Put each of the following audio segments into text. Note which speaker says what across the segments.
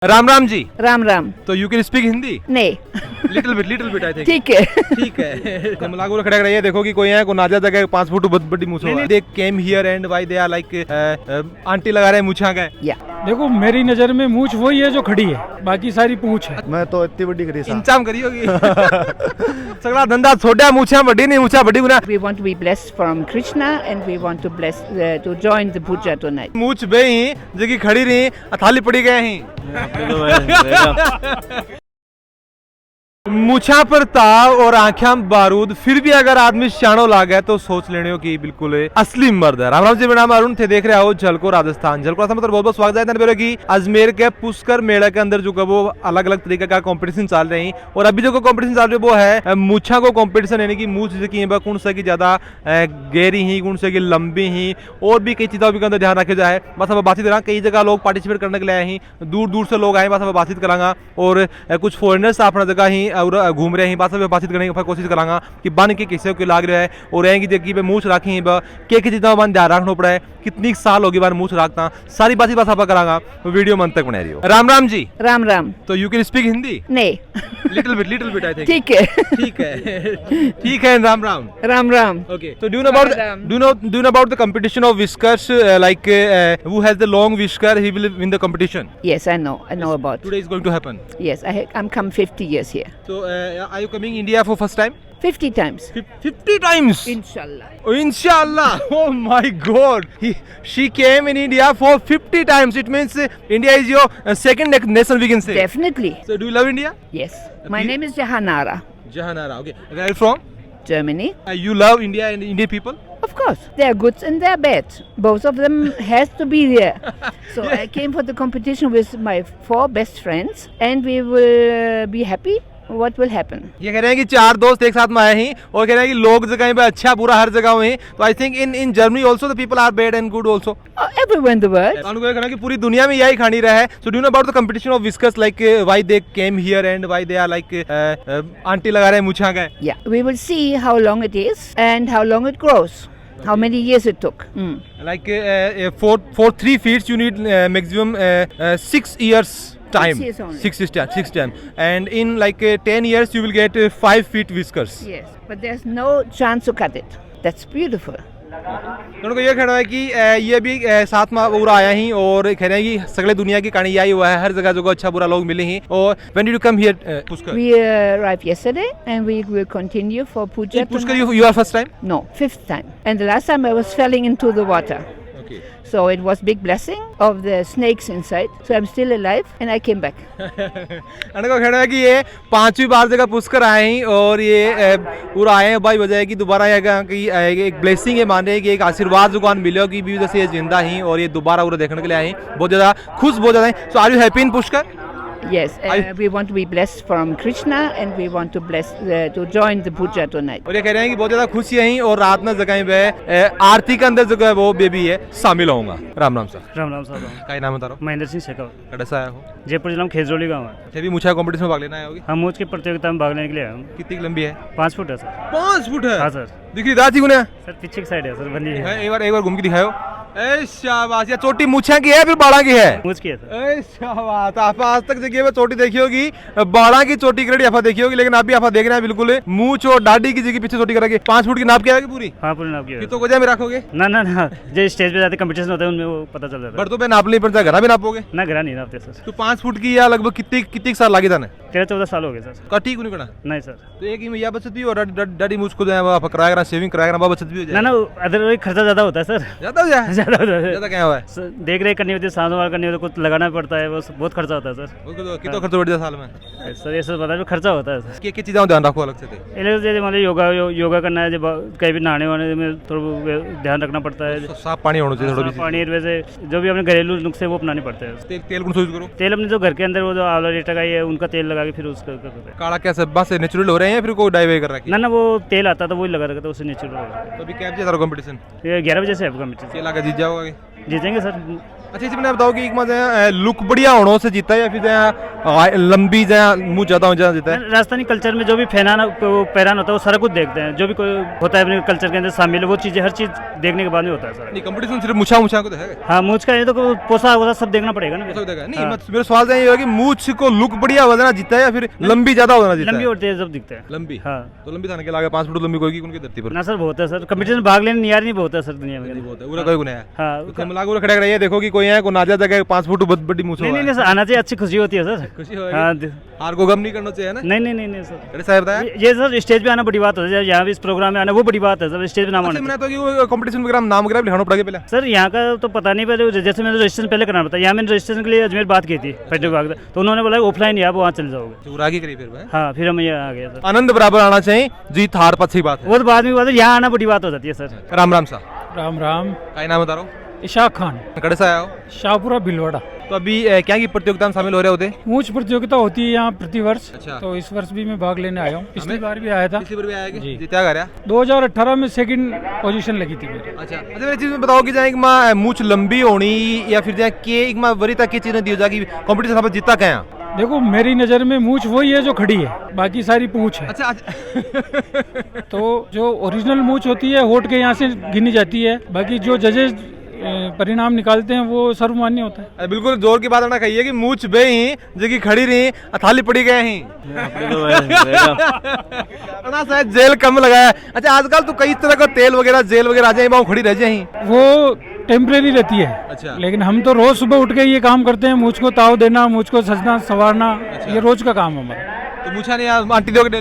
Speaker 1: राम राम जी।
Speaker 2: राम राम।
Speaker 1: तो you can speak Hindi?
Speaker 2: नहीं।
Speaker 1: Little bit I think.
Speaker 2: ठीक है।
Speaker 1: ठीक है। मलागुर खड़े खड़े ये देखो कि कोई है को नाजा जगह 5 फुट बहुत बड़ी मूछ है। They came here and why they are like aunty लगा रहे मूछा का।
Speaker 2: या
Speaker 3: देखो मेरी नजर में मूछ वही है जो खड़ी है, बाकी सारी पूंछ है।
Speaker 4: मैं तो इतनी बड़ी करी सा
Speaker 1: इंचाम करी होगी। सगला धंधा छोड़ा मूछा बड़ी नहीं मूछा बड़ी गुना।
Speaker 2: we want to be blessed from Krishna and we want to bless to join the puja tonight.
Speaker 1: मूछ बे ही जगी खड़ी रही थाली पड़ी गए ही। मुछा पर ताव और आंखा बारूद फिर भी अगर आदमी शानो लागे तो सोच लेने की बिल्कुल असली मर्द है। राम राम जी, मेरा नाम अरुण थे, देख रहे हो झलको राजस्थान। झलको राजस्थान मतलब बहुत बहुत स्वागत है की अजमेर के पुष्कर मेला के अंदर जो वो अलग अलग तरीके का कंपटीशन चल रहे हैं। और अभी जो कंपटीशन चल रही है वो है मुछा को कंपटीशन, यानी कि मूछ की कौन सा की ज्यादा गहरी ही कौन सा की लंबी ही और भी कई चीजों के अंदर ध्यान रखा जाए। बस अब बातचीत करा, कई जगह लोग पार्टिसिपेट करने के लिए आए हैं, दूर दूर से लोग आए। बस अब बातचीत करांगा और कुछ फॉरेनर्स अपना जगह ही और घूम रहे हैं। बात बातचीत करने की कोशिश करांगा कि बन के किसी को लाग रहा है और रहेंगी जगह पे मूछ रखी के चीज़ों में ध्यान रखना पड़ा है, कितनी साल होगी बार मूछ रखता, सारी बातचीत बस आप करांगा। वीडियो मन तक बना रही हो। राम राम जी।
Speaker 2: राम राम।
Speaker 1: तो यू कैन स्पीक हिंदी?
Speaker 2: नहीं।
Speaker 1: Little bit I think.
Speaker 2: ठीक है।
Speaker 1: ठीक है। ठीक है। Ram Ram.
Speaker 2: Ram Ram.
Speaker 1: Okay. So do you know about the competition of whiskers? Who has the long whisker, he will win the competition.
Speaker 2: Yes, I know about.
Speaker 1: Today is going to happen.
Speaker 2: Yes, I'm come 50 years here.
Speaker 1: So are you coming India for first time?
Speaker 2: 50 times.
Speaker 1: 50 times.
Speaker 2: Inshallah.
Speaker 1: Oh, inshallah. Oh my God. She came in India for 50 times. It means India is your second nation, we can say.
Speaker 2: Definitely.
Speaker 1: So do you love India?
Speaker 2: Yes. My name is Jahanara.
Speaker 1: Jahanara. Okay. Where are you from?
Speaker 2: Germany.
Speaker 1: You love India and Indian people?
Speaker 2: Of course. They are good and they are bad. Both of them has to be there. So I came for the competition with my 4 best friends and we will be happy. What will happen?
Speaker 1: ये कह रहे हैं कि 4 दोस्त एक साथ में आए हैं और कह रहे हैं कि लोग जगह पे अच्छा बुरा हर जगह हुए हैं। तो I think in Germany also the people are bad and good also.
Speaker 2: Everywhere in the world.
Speaker 1: उनको ये कहना है कि पूरी दुनिया में यही खानी रहा है। So do you know about the competition of whiskers, like why they came here and why they are like aunty लगा रहे मुछा का।
Speaker 2: Yeah, we will see how long it is and how long it grows. How many years it took.
Speaker 1: Like for 3 feet you need maximum 6 years time.
Speaker 2: 6 years only.
Speaker 1: 6 time. And in like 10 years you will get 5 feet whiskers.
Speaker 2: Yes, but there's no chance to cut it. That's beautiful.
Speaker 1: उनको ये कहना है कि ये भी साथ में पूरा आया ही और कह रहे हैं कि सगले दुनिया की कहानी यही हुआ है, हर जगह जो अच्छा बुरा लोग मिले ही। और when did you come here, Pushkar?
Speaker 2: We arrived yesterday and we will continue for puja.
Speaker 1: Pushkar, you are first time?
Speaker 2: No, 5th time. And the last time I was falling into the water.
Speaker 1: Okay.
Speaker 2: So it was big blessing of the snakes inside. So I'm still alive and I came back.
Speaker 1: उनको कहना है कि ये 5वीं बार जगह पुष्कर आए हैं और ये पूरा आए हैं भाई वजह है कि दोबारा आएगा कि एक ब्लेसिंग है, मान रहे हैं कि एक आशीर्वाद जो मिलो कि भी जैसे ये जिंदा ही और ये दोबारा पूरा देखने के लिए आए हैं। बहुत ज़्यादा खुश, बहुत ज़्यादा। So are you happy in Pushkar?
Speaker 2: Yes, we want to be blessed from Krishna and we want to bless to join the puja tonight.
Speaker 1: और ये कह रहे हैं कि बहुत ज़्यादा खुशी है और रात में जगह पे आरती के अंदर जो है वो बेबी है शामिल होऊंगा। राम राम सर।
Speaker 3: राम राम साहब।
Speaker 1: क्या नाम बता रहा हूँ?
Speaker 3: महेंद्र सिंह शेखावत,
Speaker 1: कड़े से आया हो?
Speaker 3: जयपुर जिला में खेजड़ोली गाँव है।
Speaker 1: अभी मुझे कंपटीशन में भाग लेना आए होगी?
Speaker 3: हम मूछ की प्रतियोगिता में भाग लेने के लिए आए हैं।
Speaker 1: कितनी लंबी है?
Speaker 3: 5 फुट है सर।
Speaker 1: 5 फुट है?
Speaker 3: हाँ सर।
Speaker 1: दिख रही रात ही गुना?
Speaker 3: सर पीछे की साइड है सर, बंदी है।
Speaker 1: एक बार घूम के दिखाओ। ए शाबाश, या चोटी मुछा की है फिर बाड़ा की है?
Speaker 3: मूछ की है सर।
Speaker 1: ए शाबाश, आप आज तक जगह में चोटी देखी होगी, बाड़ा की चोटी करेडी आफा देखी होगी, लेकिन अभी आफा देख रहे हैं बिल्कुल मूछ और दाढ़ी की जगह पीछे चोटी करेगी। 5 फुट की नाप क्या है पूरी?
Speaker 3: हाँ पूरी नाप की है।
Speaker 1: तो गोजा में रखोगे?
Speaker 3: ना जो स्टेज पे जाते कंपटीशन होता है उनमें वो पता चल जाता है।
Speaker 1: बर्तों पे नाप नहीं पड़ता, घर भी नापोगे?
Speaker 3: ना घर नहीं नापते सर।
Speaker 1: तो 5 फुट की या लगभग कितनी साल लगे था?
Speaker 3: 13-14 साल हो गए सर।
Speaker 1: कटी को नहीं करना?
Speaker 3: नहीं सर।
Speaker 1: तो एक ही या बचत भी और दाढ़ी मूछ को जाए कराया, शेविंग कराया, बचत भी हो जाए?
Speaker 3: ना अदर खर्चा ज्यादा होता है सर।
Speaker 1: ज्यादा हो जाए?
Speaker 3: ज्यादा होता है।
Speaker 1: ज्यादा क्या हुआ है?
Speaker 3: देख रेख करनी होती है, सांस वार करनी होती है, कुछ लगाना पड़ता है, वो बहुत खर्चा होता है सर।
Speaker 1: कितना खर्चा बढ़ जाए साल में?
Speaker 3: सर ये सब बता दो, खर्चा होता है सर।
Speaker 1: क्या चीज़ों ध्यान रखो अलग से?
Speaker 3: जैसे मतलब योगा करना है, जब कहीं भी नहाने वाने में थोड़ा ध्यान रखना पड़ता है।
Speaker 1: साफ पानी होना चाहिए, थोड़ा
Speaker 3: पानी वैसे जो भी अपने घरेलू नुस्खे वो अपनाने पड़ते हैं।
Speaker 1: तेल कौन सा यूज करो?
Speaker 3: तेल अपने जो घर के अंदर वो जो आंवला रेटा का है उनका तेल लगा के फिर उसका करते हैं।
Speaker 1: काला कैसे बस नेचुरल हो रहे हैं या फिर कोई डाई कर रहा है?
Speaker 3: ना वो तेल आता था वही लगा रखा था, उससे नेचुरल हो रहा है।
Speaker 1: तो अभी क्या चीज़ कंपटीशन?
Speaker 3: ये 11 बजे से है कंपटीशन।
Speaker 1: क्या लगा जीत जाओगे?
Speaker 3: जीतेंगे सर।
Speaker 1: अच्छा इसी में बताओ कि एक मजा लुक बढ़िया होने से जीता है या फिर लंबी मुंह ज्यादा हो जाता जीता है?
Speaker 3: राजस्थानी कल्चर में जो भी पहनान होता है वो सारा कुछ देखते हैं, जो भी कोई होता है अपने कल्चर के अंदर शामिल, वो चीज़ें हर चीज़ देखने के बाद में होता है सारा।
Speaker 1: नहीं कंपटीशन सिर्फ मुछा को तो है।
Speaker 3: हाँ, मूछ का ये तो पोसा वोसा सब देखना पड़ेगा ना।
Speaker 1: नहीं मेरा सवाल ये है कि मूछ को लुक बढ़िया हो जाना जीता है या फिर लंबी ज्यादा हो जाना जीता है?
Speaker 3: लंबी और तेज सब दिखते हैं।
Speaker 1: लंबी?
Speaker 3: हाँ।
Speaker 1: तो लंबी थाने के लागे 5 फुट लंबी कोई उनकी धरती पर
Speaker 3: ना सर, बहुत है सर, कंपटीशन भाग लेने नियार नहीं बहुत है सर दुनिया में।
Speaker 1: बहुत है पूरा कोई गुना है।
Speaker 3: हाँ,
Speaker 1: तो मिला के खड़ा रहिए, देखो कि कोई है को नाजा जगह 5 फुट बहुत बड़ी मूछ
Speaker 3: नहीं नहीं सर, आना चाहिए, अच्छी खुशी होती है सर।
Speaker 1: खुशी हो
Speaker 3: हाँ,
Speaker 1: हार को गम नहीं करना चाहिए ना?
Speaker 3: नहीं नहीं नहीं नहीं सर।
Speaker 1: अरे साहब बताया
Speaker 3: ये सर स्टेज पे आना बड़ी बात होती है, यहाँ भी इस प्रोग्राम में आना वो बड़ी बात है सर, स्टेज पे नाम आना।
Speaker 1: मैंने तो कि कंपटीशन वगैरह नाम वगैरह लिखाना पड़ेगा पहले।
Speaker 3: सर यहाँ का तो पता नहीं, पहले जैसे मैंने रजिस्ट्रेशन पहले करना पड़ता है, यहाँ मैंने रजिस्ट्रेशन के लिए अजमेर बात की थी पर्यटन विभाग, तो उन्होंने बोला ऑफलाइन ही आप वहाँ चले जाओगे।
Speaker 1: तो आगे करिए फिर।
Speaker 3: हाँ, फिर हम यहाँ आ गए सर।
Speaker 1: आनंद बराबर आना चाहिए, जीत हार पअच्छी बात है।
Speaker 3: वो तो बाद में बात है, यहाँ आना बड़ी बात हो जाती है सर।
Speaker 1: राम राम सा।
Speaker 4: राम राम।
Speaker 1: का नाम बता रहा हूँ?
Speaker 4: इशाक खान,
Speaker 1: कड़े से आया हो?
Speaker 4: शाहपुरा भिलवाड़ा।
Speaker 1: तो अभी क्या की प्रतियोगिता में शामिल हो रहे होते?
Speaker 4: मूछ प्रतियोगिता होती है यहाँ प्रतिवर्ष।
Speaker 1: अच्छा।
Speaker 4: तो इस वर्ष भी मैं भाग लेने आया हूँ, पिछली बार भी आया था।
Speaker 1: पिछली बार भी आया
Speaker 4: जी।
Speaker 1: जीता कर
Speaker 4: 2018 में सेकंड पोजीशन लगी थी मेरी।
Speaker 1: अच्छा मेरी चीज में बताओ कि जाए मूछ लंबी होनी या फिर जाए के एक वरीता की चीजें दी हो जाएगी कंपटीशन जीता क्या?
Speaker 4: देखो मेरी नजर में मूछ वही है जो खड़ी है, बाकी सारी पूंछ है।
Speaker 1: अच्छा
Speaker 4: तो जो ओरिजिनल मूछ होती है होठ के यहाँ से गिनी जाती है, बाकी जो जजेस परिणाम निकालते हैं वो सर्वमान्य होता है।
Speaker 1: बिल्कुल जोर की बात ना कही है कि मूछ बे ही जगह खड़ी रही थाली पड़ी गए ही ना शायद जेल कम लगाया। अच्छा आजकल तो कई तरह का तेल वगैरह जेल वगैरह आ जाए वहाँ खड़ी रह जाए
Speaker 4: वो टेम्परेरी रहती है।
Speaker 1: अच्छा।
Speaker 4: लेकिन हम तो रोज सुबह उठ के ये काम करते हैं, मुझ को ताव देना, मुझ को सजना संवारना। अच्छा। ये रोज का काम है हमारा।
Speaker 1: तो मुझा नहीं आंटी दोगे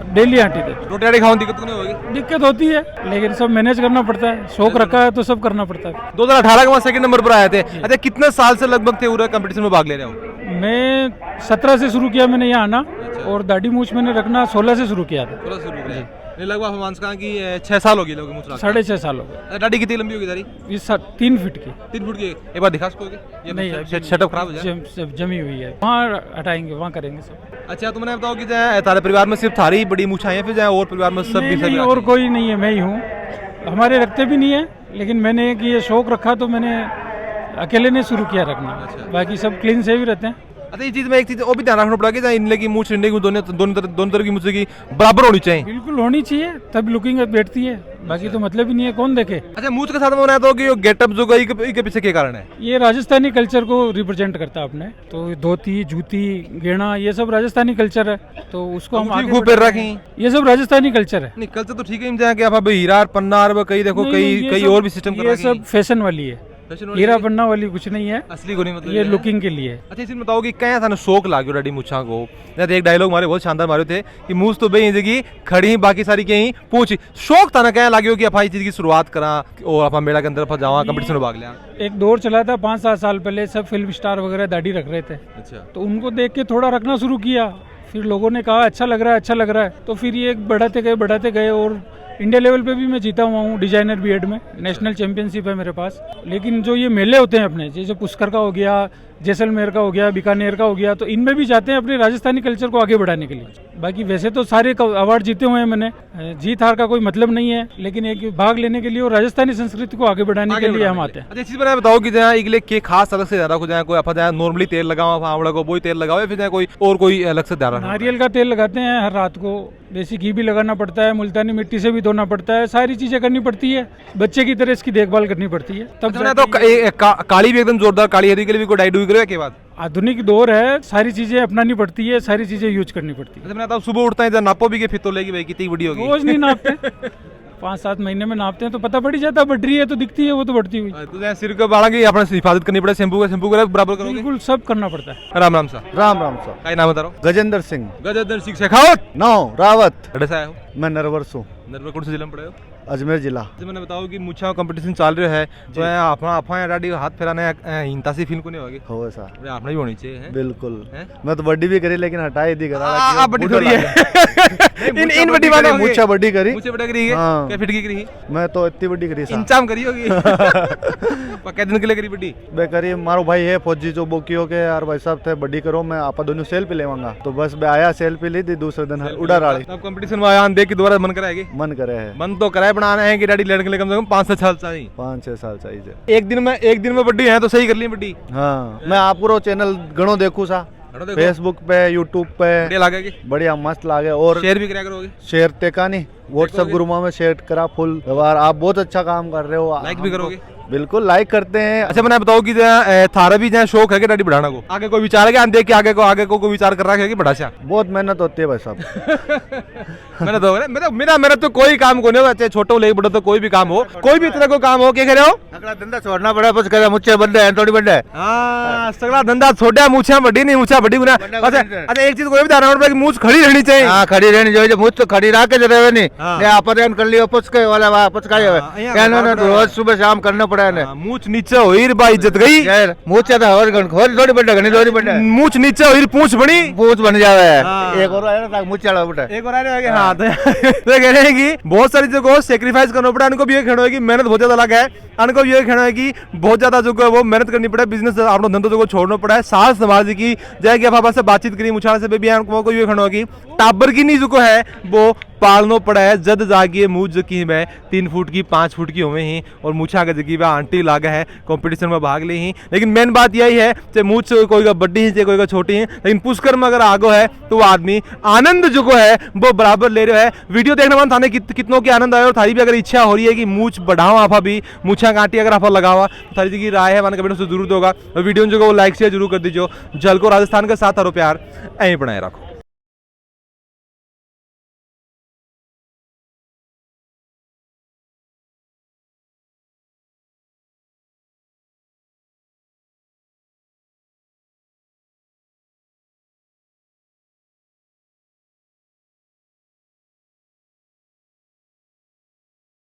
Speaker 4: डेली आंटी देते।
Speaker 1: रोटी आटी खाओ दिक्कत नहीं होगी?
Speaker 4: दिक्कत होती है लेकिन सब मैनेज करना पड़ता है, शौक रखा है तो सब करना पड़ता है।
Speaker 1: 2018 के बाद सेकंड नंबर पर आए थे। अच्छा कितने साल से लगभग थे पूरा कंपटीशन में भाग ले रहे हो?
Speaker 4: मैं 17 से शुरू किया मैंने यहाँ आना। अच्छा। और दाढ़ी मूछ मैंने रखना 16 से शुरू किया था।
Speaker 1: लगभग हमांस कहा कि 6 साल हो गए लोग मूछ
Speaker 4: 6.5 साल हो गए।
Speaker 1: दाढ़ी कितनी लंबी होगी दाढ़ी?
Speaker 4: ये 3 फीट की।
Speaker 1: 3 फुट की? एक बार दिखा उसको ये
Speaker 4: नहीं,
Speaker 1: सेटअप खराब हो जाए।
Speaker 4: जमी हुई है, वहाँ हटाएंगे, वहाँ करेंगे सब।
Speaker 1: अच्छा तो मैंने बताओ कि जाए तारे परिवार में सिर्फ थारी बड़ी मूछाएं हैं फिर जाए और परिवार में सब भी
Speaker 4: नहीं, और कोई नहीं है, मैं ही हूँ। हमारे रखते भी नहीं है, लेकिन मैंने कि ये शौक रखा तो मैंने अकेले ने शुरू किया रखना। अच्छा। बाकी सब क्लीन से भी रहते हैं।
Speaker 1: अच्छा ये चीज में एक चीज और भी ध्यान रखना पड़ेगा कि इनले की मूछ इंडे की दोनों तरह की मूछ की बराबर होनी चाहिए।
Speaker 4: बिल्कुल होनी चाहिए, तब लुकिंग बैठती है, बाकी तो मतलब ही नहीं है, कौन देखे।
Speaker 1: अच्छा मूछ के साथ में बनाया तो कि गेटअप जो गई के पीछे क्या कारण है?
Speaker 4: ये राजस्थानी कल्चर को रिप्रेजेंट करता है अपने, तो धोती जूती गहना ये सब राजस्थानी कल्चर है, तो उसको हम आगे
Speaker 1: खूब रखें।
Speaker 4: ये सब राजस्थानी कल्चर है।
Speaker 1: नहीं कल्चर तो ठीक है, हीरा पन्ना कई देखो कई और भी सिस्टम,
Speaker 4: ये सब फैशन वाली है, हीरा पन्ना वाली कुछ नहीं है,
Speaker 1: असली को नहीं, मतलब
Speaker 4: ये लुकिंग के लिए।
Speaker 1: अच्छा इसी बताओ कि क्या था शौक लागो रेडी मूछा को? एक डायलॉग मारे बहुत शानदार मारे थे कि मूछ तो बे जगह खड़ी बाकी सारी कहीं पूछ शौक था ना क्या लागो कि अपा चीज की शुरुआत करा और अपा मेला के अंदर जावा कंपटीशन में भाग लिया?
Speaker 4: एक दौर चला था 5-7 साल पहले, सब फिल्म स्टार वगैरह दाढ़ी रख रहे थे। अच्छा। तो उनको देख के थोड़ा रखना शुरू किया, फिर लोगों ने कहा अच्छा लग रहा है, अच्छा लग रहा है, तो फिर ये बढ़ाते गए और इंडिया लेवल पे भी मैं जीता हुआ हूँ डिजाइनर बीएड में। नेशनल चैंपियनशिप है मेरे पास। लेकिन जो ये मेले होते हैं अपने, जैसे पुष्कर का हो गया, जैसलमेर का हो गया, बीकानेर का हो गया, तो इनमें भी जाते हैं अपने राजस्थानी कल्चर को आगे बढ़ाने के लिए। बाकी वैसे तो सारे अवार्ड जीते हुए हैं मैंने, जीत हार का कोई मतलब नहीं है, लेकिन एक भाग लेने के लिए और राजस्थानी संस्कृति को आगे बढ़ाने के लिए हम आते हैं।
Speaker 1: अच्छा चीज बनाए बताओ कि जहाँ इगले के खास अलग से ज्यादा को जाए कोई अपना नॉर्मली तेल लगाओ फावड़ा को वही तेल लगाओ, फिर कोई अलग से ज्यादा?
Speaker 4: नारियल का तेल लगाते हैं हर रात को, देसी घी भी लगाना पड़ता है, मुल्तानी मिट्टी से भी धोना पड़ता है, सारी चीजें करनी पड़ती है, बच्चे की तरह इसकी देखभाल करनी पड़ती है। तब
Speaker 1: तो काली भी एकदम जोरदार काली है के लिए भी कोई डाई डुई करे के बाद?
Speaker 4: आधुनिक दौर है, सारी चीजें अपनानी पड़ती है, सारी चीजें यूज करनी पड़ती है।
Speaker 1: अच्छा सुबह उठता है नापो भी के फिर तो लेगी भाई कितनी बड़ी होगी?
Speaker 4: रोज नहीं नापते 5-7 महीने में नापते हैं तो पता पड़ ही जाता है, बढ़ रही है तो दिखती है वो तो बढ़ती हुई।
Speaker 1: तो सिर का बाड़ा की अपने हिफाजत करनी पड़े, शैम्पू का बराबर करोगे?
Speaker 4: बिल्कुल सब करना पड़ता है।
Speaker 1: राम राम सा।
Speaker 5: राम राम सा।
Speaker 1: क्या नाम बता रहा हूँ?
Speaker 5: गजेंद्र सिंह।
Speaker 1: गजेंद्र सिंह शेखावत।
Speaker 5: नो रावत।
Speaker 1: कड़े से आए हो?
Speaker 5: मैं नरवर से।
Speaker 1: नरवर कौन से जिले में पड़े हो?
Speaker 5: अजमेर जिला।
Speaker 1: मैंने बताओ कि मुच्छा कंपटीशन चल रहा है तो अपना डाडी हाथ फेराने हिंता सी फील को नहीं होगी? हो सा आपने भी होनी चाहिए।
Speaker 5: बिल्कुल मैं तो बड्डी भी करी लेकिन हटाई दी करा।
Speaker 1: आप बड्डी करी है इन बड्डी वाला
Speaker 5: मुच्छा बड्डी करी,
Speaker 1: मुच्छा बड्डी करी है क्या फिट की करी?
Speaker 5: मैं तो इतनी बड्डी करी
Speaker 1: इंचाम करी होगी पक्का दिन के लिए करी बड्डी
Speaker 5: बे करी। मारो भाई है फौजी जो बोकियो के यार भाई साहब थे बड्डी करो, मैं आपा दोनों सेल्फी लेवांगा, तो बस बे आया सेल्फी ली थी, दूसरे दिन उड़ा राड़ी।
Speaker 1: अब कंपटीशन में आया देख के दोबारा मन कराएगी?
Speaker 5: मन करे है,
Speaker 1: मन तो कराए बनाना है कि डैडी लड़के के लिए कम से कम 5 साल चाहिए
Speaker 5: 5-6 साल चाहिए।
Speaker 1: एक दिन में बड्डी है तो सही कर ली बड्डी
Speaker 5: हाँ मैं आपको चैनल घणो देखू सा फेसबुक पे यूट्यूब पे
Speaker 1: बढ़िया लागेगी
Speaker 5: बढ़िया मस्त लागे और
Speaker 1: शेयर भी करा करोगे
Speaker 5: शेयर टेका नहीं व्हाट्सएप ग्रुप में शेयर करा फुल व्यवहार आप बहुत अच्छा काम कर रहे हो
Speaker 1: लाइक भी करोगे
Speaker 5: बिल्कुल लाइक करते हैं।
Speaker 1: अच्छा मैंने बताओ कि थारा भी जहाँ शौक है कि दाढ़ी बढ़ाना को आगे कोई विचार है कि देख के आगे को कोई विचार कर रहा है कि बढ़ा सा
Speaker 5: बहुत मेहनत होती है भाई साहब
Speaker 1: मैंने तो मेरा तो कोई काम को नहीं होगा चाहे छोटो ले बड़ा तो कोई भी काम हो कोई भी तरह को काम हो क्या कह रहे हो
Speaker 5: अगला धंधा छोड़ना पड़ा बस करे मुझे बंदे हैं थोड़ी बंदे
Speaker 1: हाँ सगला धंधा छोड़ा मूछा बड़ी नहीं मूछा बड़ी गुना अच्छा एक चीज कोई बता रहा हूँ मूछ खड़ी रहनी चाहिए
Speaker 5: हाँ खड़ी रहनी चाहिए मुझ तो खड़ी रह के रहे नहीं
Speaker 1: हाँ।
Speaker 5: आपन कर लियो पुचके वाला वहाँ पुचका रोज सुबह शाम करना पड़ा है
Speaker 1: मूछ नीचे हुई भाई इज्जत गई
Speaker 5: मुझे तो और थोड़ी बंदे घनी थोड़ी बंदे
Speaker 1: मूछ नीचे हुई पूछ बनी
Speaker 5: पूछ बन जावे
Speaker 1: हाँ।
Speaker 5: एक और आया ना मुझे चढ़ा बेटा
Speaker 1: एक और आ रहे हाँ तो कह रहे हैं कि बहुत सारी जगह को सेक्रीफाइस करना पड़ा उनको भी ये कहना है कि मेहनत बहुत ज्यादा लगा है उनको भी ये कहना है कि बहुत ज्यादा जो है वो मेहनत करनी पड़ा है बिजनेस अपना धंधो जो छोड़ना पड़ा है सास समाज की जाए कि आप से बातचीत करी मुछाड़ा से भी उनको ये कहना है कि टाबर की नहीं जो है वो पालनो पड़ा है जद जागिए मुझ जकी मैं 3 फुट की 5 फुट की होवे ही और मुछा के जकी आंटी लागा है कंपटीशन में भाग ली ही लेकिन मेन बात यही है चाहे मुझ कोई का बड्डी है चाहे कोई का छोटी है लेकिन पुष्कर में अगर आगो है तो वो आदमी आनंद जो है वो बराबर ले रहे है वीडियो देखने में थाने कितनों की आनंद आए और थारी भी अगर इच्छा हो रही है कि मूछ बढ़ाओ आपा भी मुछा काटी अगर आपा लगावा तो थारी जी की राय है मैंने कमेंट से जरूर दोगा और वीडियो जो वो लाइक शेयर जरूर कर दीजिए। झलको राजस्थान के साथ हरो प्यार ऐ बनाए रखो।